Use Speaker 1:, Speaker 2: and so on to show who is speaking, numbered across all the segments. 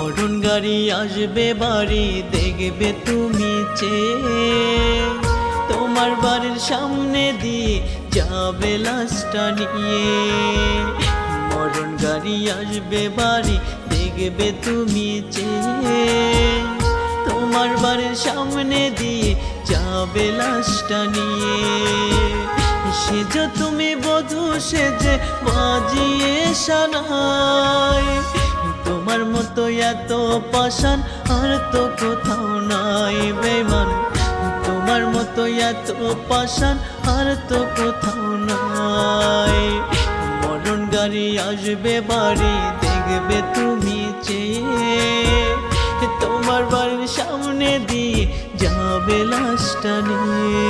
Speaker 1: মরণ গাড়ি আসবে বাড়ি দেখবে তুমি চেয়ে, তোমার বাড়ির সামনে দিয়ে যাবে লাশটা নিয়ে। মরণ গাড়ি আসবে বাড়ি দেখবে তুমি চেয়ে, তোমার বাড়ির সামনে দিয়ে যাবে লাশটা নিয়ে। সেজো তুমি বধূ সেজে বাজিয়ে সানাই, তোমার মতো এত পাষাণ আর তো কোথাও নাই বেঈমান। তোমার মতো এত পাষাণ আর তো কোথাও নাই। মরণ গাড়ি আসবে বাড়ি দেখবে তুমি চেয়ে, তোমার বাড়ির সামনে দিয়ে যাবে লাশটা নিয়ে।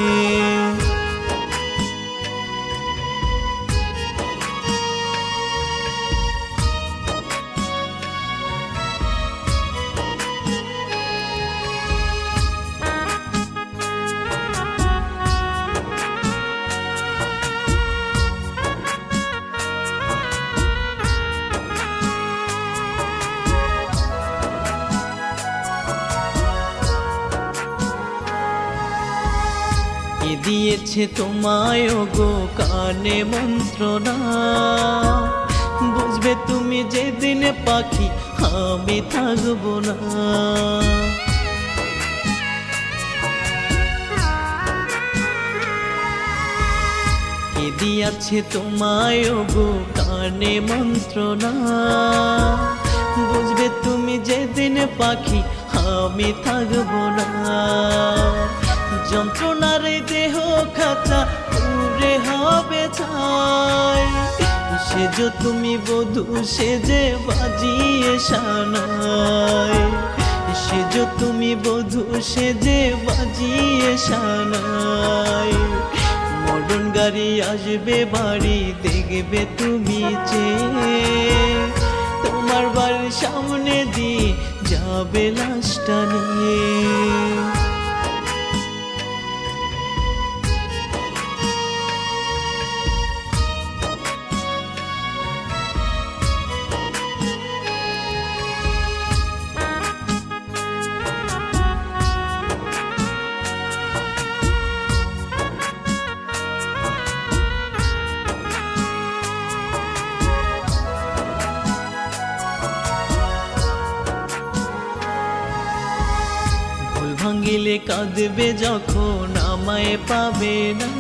Speaker 1: কে দিয়েছে তোমায় ওগো কানে মন্ত্রণা, বুঝবে তুমি যেদিন পাখি আমি থাকবো না। কে দিয়েছে তোমায় ওগো কানে মন্ত্রণা, বুঝবে তুমি যেদিন পাখি আমি থাকবো না। যন্ত্রণার দেহ খাঁচা পুরে হবে ছাই, সেজো তুমি বধূ সেজে বাজিয়ে সানাই। সেজো তুমি বধূ সেজে বাজিয়ে সানাই। মরণ গাড়ি আসবে বাড়ি দেখবে তুমি চেয়ে, তোমার বাড়ির সামনে দিয়ে যাবে লাশটা নিয়ে। ভাঙিলে কাঁদবে যখন আমায় পাবে না,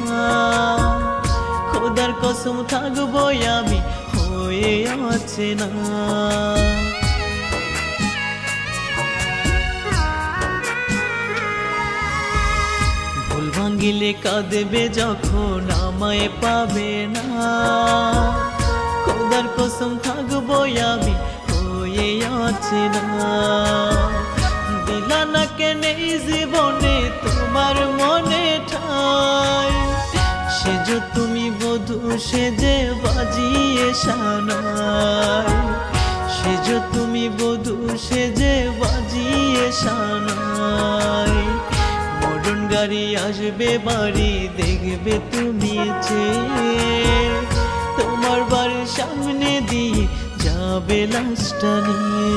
Speaker 1: খোদার কসম থাকবো আমি হয়ে আছে না। ভুল ভাঙিলে কাঁদবে যখন আমায় পাবে না, খোদার কসম থাকবো আমি হয়ে আছে না। দিলা না কেন এই জীবনে তোমার মনে ঠাই, সেজো তুমি বধূ সেজে বাজিয়ে সানাই। সেজো তুমি বধূ সেজে বাজিয়ে সানাই। মরণ গাড়ি আসবে বাড়ি দেখবে তুমি চেয়ে, তোমার বাড়ির সামনে দিয়ে যাবে লাশটা নিয়ে।